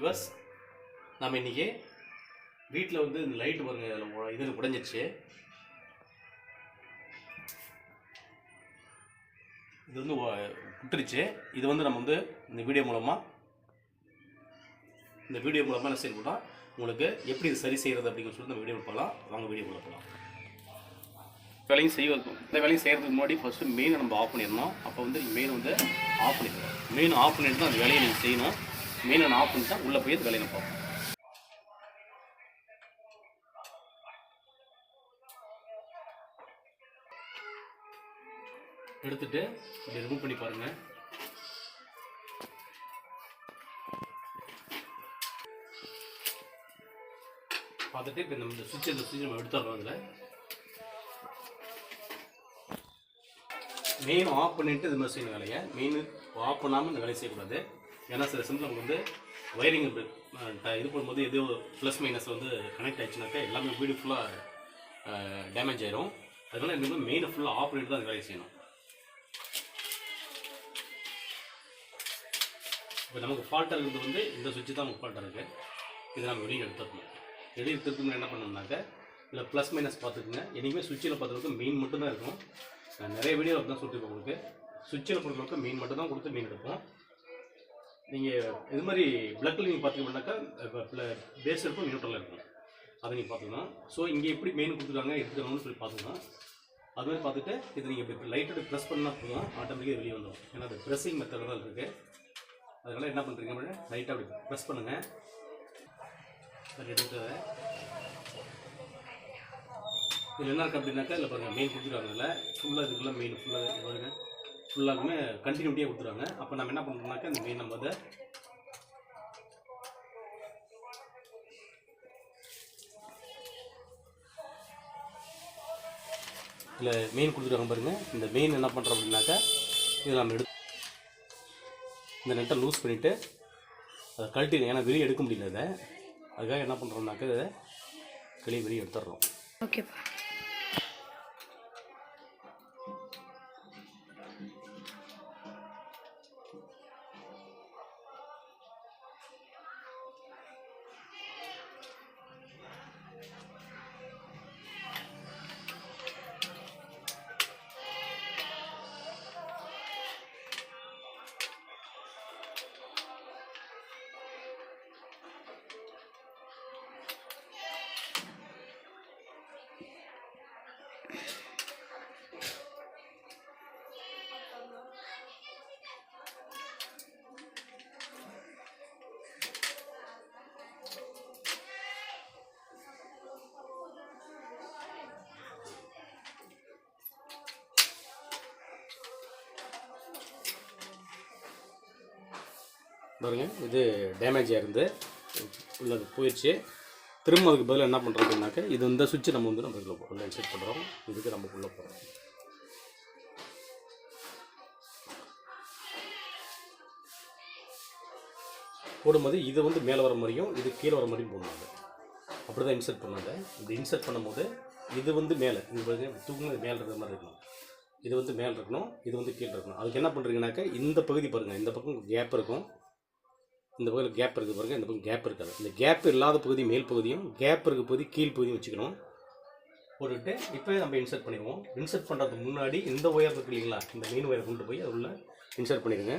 விவஸ் நம்ம இன்றைக்கி வீட்டில் வந்து இந்த லைட்டு பாருங்க இது உடைஞ்சிருச்சு. இது வந்து விட்டுருச்சு. இது வந்து நம்ம வந்து இந்த வீடியோ மூலமாக என்ன செய்யணும்னா உங்களுக்கு எப்படி இது சரி செய்கிறது அப்படிங்கிற சொல்லி நம்ம வீடியோ போகலாம். வாங்க வீடியோக்குள்ளே போகலாம். வேலையும் இந்த வேலையும் செய்கிறதுக்கு முன்னாடி ஃபஸ்ட்டு மெயினை நம்ம ஆஃப் பண்ணிடணும். அப்போ வந்து மெயின் வந்து ஆஃப் பண்ணிடணும். மெயின் ஆஃப் பண்ணிட்டு தான் அந்த வேலையை நீங்கள் செய்யணும். மெயினை ஆஃப் பண்ணிட்டா உள்ளே போய் அந்த வேலையை நம்ம பார்ப்போம். எடுத்துட்டு இப்படி ரிமூவ் பண்ணி பாருங்கள். பார்த்துட்டு இப்போ இந்த சுவிட்ச் நம்ம எடுத்துடுறோம். அதில் மெயின் ஆஃப் பண்ணிவிட்டு இது மாதிரி செய்யணும் வேலையை. மெயின் ஆஃப் பண்ணாமல் இந்த வேலையை செய்யக்கூடாது. ஏன்னா சில சமயத்தில் நமக்கு வந்து வயரிங் இது பண்ணும்போது எதோ ப்ளஸ் மைனஸ் வந்து கனெக்ட் ஆகிடுச்சுனாக்கா எல்லாமே வீடு ஃபுல்லாக டேமேஜ் ஆயிரும். அதனால் என்ன மெயினை ஃபுல்லாக ஆஃப் பண்ணிட்டு தான் அந்த வேலையை செய்யணும். இப்போ நமக்கு ஃபால்ட்டாக இருக்கிறது வந்து இந்த சுவிட்சு தான் நமக்கு ஃபால்ட்டாக இருக்குது. இதை நம்ம வெளியே எடுத்துக்கணும். வெளியே எடுத்துக்கணும் என்ன பண்ணணும்னாக்க இதில் ப்ளஸ் மைனஸ் பார்த்துக்குங்க. என்றைக்குமே சுவிட்சில் பார்த்துருக்கு மெயின் மட்டும்தான் இருக்கும். நான் நிறைய வீடியோ தான் சொல்லியிருப்பேன் உங்களுக்கு. சுவிட்சில் பொறுத்தளவுக்கு மெயின் மட்டும் தான் கொடுத்து மெயின் எடுப்போம். நீங்கள் இது மாதிரி பிளக்கில் நீங்கள் பார்த்தீங்கன்னாக்கா பேஸ் இருக்கும், நியூட்ரலாக இருக்கும். அதை நீங்கள் பார்த்துக்கணும். ஸோ இங்கே எப்படி மெயின் கொடுத்துருக்காங்க எடுத்துக்கணும்னு சொல்லி பார்த்துக்கணும். அது மாதிரி பார்த்துட்டு இது நீங்கள் இப்போ லைட்டோட ப்ரெஸ் பண்ணால் போதும், ஆட்டோமேட்டிக்காக வெளியே வந்துடும். ஏன்னா அது ப்ரெஸ்ஸிங் மெத்தட் தான் இருக்குது. அதனால் என்ன பண்ணுறீங்க அப்படின்னா லைட்டாக அப்படி ப்ரெஸ் பண்ணுங்கள். அது எடுத்து இதில் என்ன இருக்குது அப்படின்னாக்கா இல்லை பாருங்கள் மெயின் கொடுத்துருக்காங்கல்ல ஃபுல்லாக இதுக்குள்ளே மெயின் ஃபுல்லாக பாருங்கள் ஃபுல்லாகவே கண்டினியூட்டியாக கொடுத்துருவாங்க. அப்போ நம்ம என்ன பண்ணுறோம்னாக்கா இந்த மெயின் நம்ம அதை இல்லை மெயின் கொடுத்துருக்காங்க பாருங்கள். இந்த மெயின் என்ன பண்ணுறோம் அப்படின்னாக்கா இதை நம்ம இந்த நெட்டை லூஸ் பண்ணிவிட்டு அதை கழட்டிடுங்க. ஏன்னா வெளியே எடுக்க முடியல. அதை அதுக்காக என்ன பண்ணுறோம்னாக்கா இதை வெளியே எடுத்துடுறோம். ஓகேப்பா. பாருங்க இது டேமேஜாக இருந்து உள்ளது போயிடுச்சு. திரும்ப அதுக்கு பதிலாக என்ன பண்ணுறோம் அப்படின்னாக்கா இது இந்த சுவிட்சு நம்ம வந்து நம்ம இதில் உள்ள இன்செர்ட் பண்ணுறோம். இதுக்கு நம்ம உள்ளே போகிறோம். போடும்போது இது வந்து மேலே வர மாதிரியும் இது கீழே வர மாதிரியும் போடணும். அப்படி தான் இன்செர்ட் பண்ணாங்க. இப்படி இன்செர்ட் பண்ணும்போது இது வந்து மேலே இது தூக்குங்க மேலே இருக்கிற மாதிரி இருக்கணும். இது வந்து மேலே இருக்கணும், இது வந்து கீழே இருக்கணும். அதுக்கு என்ன பண்ணுறீங்கன்னாக்கா இந்த பகுதி பாருங்கள், இந்த பக்கம் கேப் இருக்கும், இந்த பகுதியில் கேப் இருக்குது பாருங்கள், இந்த பக்கம் கேப் இருக்காது. இந்த கேப் இல்லாத பகுதி மேல் பகுதியும் கேப் இருக்க பகுதி கீழ் பகுதியும் வச்சுக்கணும். போட்டுட்டு இப்போ நம்ம இன்செர்ட் பண்ணிடுவோம். இன்செர்ட் பண்ணுறதுக்கு முன்னாடி இந்த ஒயர் இருக்கு இல்லைங்களா, இந்த மெயின் ஒயரை கொண்டு போய் அது உள்ள இன்செர்ட் பண்ணிடுங்க.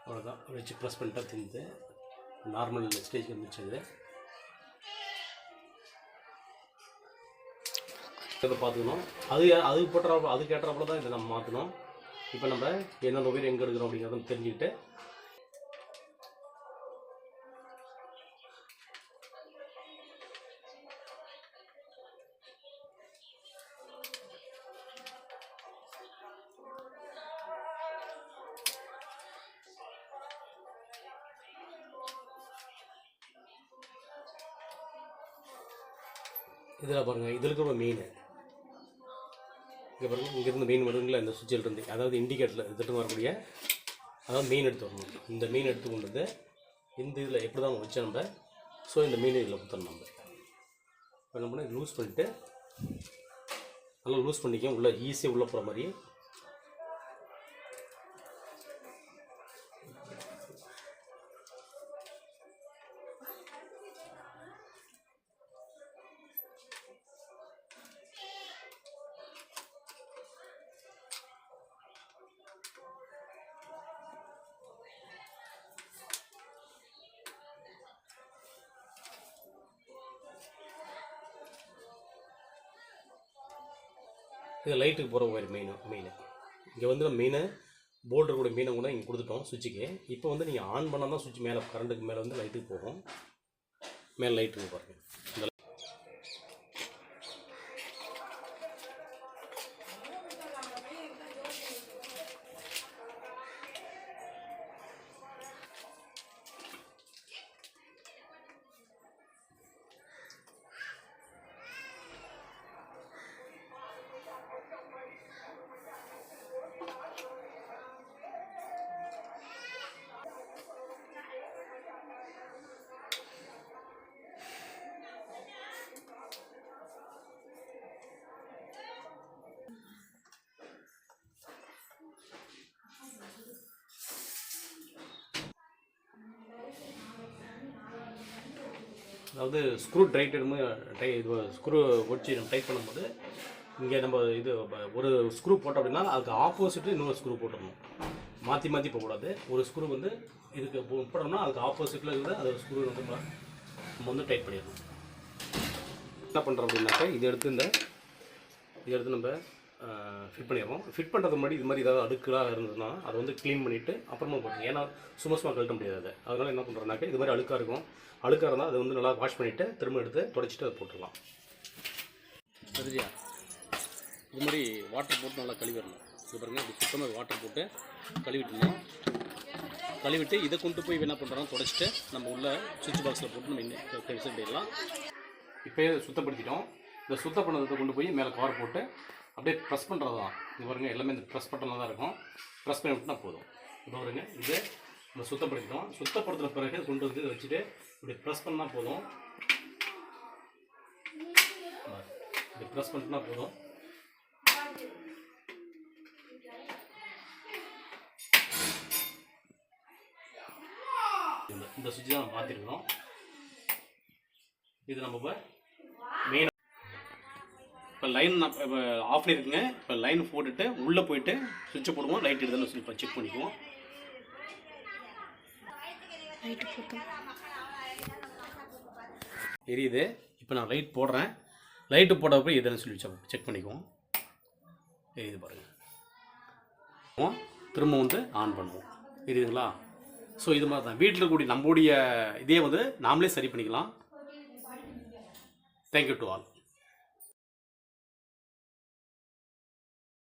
அவ்வளோதான். வச்சு ப்ரெஸ் பண்ணிட்டா தெரியுது. நார்மல் ஸ்டேஜ் வந்துச்சு. இதை பார்த்துக்கணும். அதுக்கு போட்டுற அதுக்கு ஏற்றாப்புல தான் இதை நம்ம மாற்றணும். இப்போ நம்ம என்னென்ன உயிர் எங்கே எடுக்கிறோம் அப்படிங்கிறத தெரிஞ்சுக்கிட்டு இதில் பாருங்கள், இதில் இருக்கிற மெயின் இங்கே பாருங்கள், இங்கேருந்து மெயின் வருதுங்களா இந்த சுவிட்சில் இருந்து, அதாவது இண்டிகேட்டரில் இதுட்டு வரக்கூடிய அதாவது மெயின் எடுத்து வரணும். இந்த மெயின் எடுத்து கொண்டு வந்து இந்த இதில் எப்படி தான் வச்சு நம்ம ஸோ இந்த மெயின் இதில் குத்தணும். நம்ம இப்போ என்ன பண்ணால் லூஸ் பண்ணிவிட்டு நல்லா லூஸ் பண்ணிக்க, உள்ளே ஈஸியாக உள்ளே போகிற மாதிரி. இது லைட்டுக்கு போகிற ஒயர் மெயின் இங்கே வந்து நம்ம மெயினை போல்டர் கூட மெயினை கூட இங்கே கொடுத்துட்டோம் சுவிட்சுக்கு. இப்போ வந்து நீங்கள் ஆன் பண்ணால் தான் சுவிட்ச் மேலே கரண்ட்டுக்கு மேலே வந்து லைட்டுக்கு போகும். மேலே லைட்டுக்கு பாருங்கள். அதாவது ஸ்க்ரூ இது ஸ்க்ரூ ஒடிச்சு நம்ம டைட் பண்ணும்போது இங்கே நம்ம இது ஒரு ஸ்க்ரூ போட்டோம் அப்படின்னா அதுக்கு ஆப்போசிட்டு இன்னொரு ஸ்க்ரூ போட்டுடணும். மாற்றி மாற்றி போகக்கூடாது. ஒரு ஸ்க்ரூ வந்து இதுக்கு போட்டோம்னா அதுக்கு ஆப்போசிட்டில் இருக்கிற அது ஸ்க்ரூ வந்து நம்ம வந்து டைட் பண்ணிடணும். என்ன பண்ணுறோம் அப்படின்னாக்கா இதை எடுத்து நம்ம ஃபிட் பண்ணிடுறோம். ஃபிட் பண்ணுறது முன்னாடி இது மாதிரி ஏதாவது அடுக்கலாக இருந்ததுன்னா அதை வந்து க்ளீன் பண்ணிவிட்டு அப்புறமா போட்டுருங்க. ஏன்னா சும்மா கழட்ட முடியாது. அதனால் என்ன பண்ணுறோன்னாக்கா இது மாதிரி அழுக்காக இருக்கும். அழுக்காக இருந்தால் அதை வந்து நல்லா வாஷ் பண்ணிவிட்டு திரும்ப எடுத்து தொடச்சிட்டு அதை போட்டுடலாம். சரியா? இது மாதிரி வாட்டர் போட்டு நல்லா கழுவிடணும். இது பாருங்கள், இப்படி சுத்தமாக வாட்டர் போட்டு கழுவிட்டுருந்தோம். கழுவிட்டு இதை கொண்டு போய் என்ன பண்ணுறோம், தொடச்சிட்டு நம்ம உள்ள சுவிட்ச் பாக்ஸில் போட்டு நம்ம விசில் பண்ணிடலாம். இப்போ சுத்தப்படுத்திட்டோம். இந்த சுத்தம் பண்ணதை கொண்டு போய் மேலே கவர் போட்டு அப்படியே ப்ரெஸ் பண்ணுறது தான். இது பாருங்கள், எல்லாமே இந்த ப்ரெஸ் பட்டனில் தான் இருக்கும். ப்ரெஸ் பண்ணி விட்டுனா போதும். இப்போ பாருங்க, இது நம்ம சுத்தப்படுத்திட்டோம். சுத்தப்படுத்தின பிறகு கொண்டு வந்து வச்சுட்டு இப்படி ப்ரெஸ் பண்ணால் போதும். இப்படி ப்ரெஸ் பண்ணிட்டுனா போதும். இந்த சுவிட்ச் தான் நம்ம மாற்றிருக்கிறோம். இது நம்ம இப்போ மெயின் இப்போ லைன் இப்போ ஆஃப் பண்ணியிருக்குங்க. இப்போ லைன் போட்டுட்டு உள்ளே போயிட்டு சுவிட்சை போடுவோம். லைட் எடுத்தாலும் இப்போ செக் பண்ணிக்குவோம். எரியுது. இப்போ நான் லைட் போடுறேன். லைட்டு போட்டப்போ எதுன்னு சொல்லி செக் பண்ணிக்குவோம். எரியுது பாருங்கள். திரும்ப வந்து ஆன் பண்ணுவோம். எரியுதுங்களா? ஸோ இது மாதிரி தான் வீட்டில் கூடிய நம்மளுடைய இதே வந்து நாமளே சரி பண்ணிக்கலாம். Thank you to all.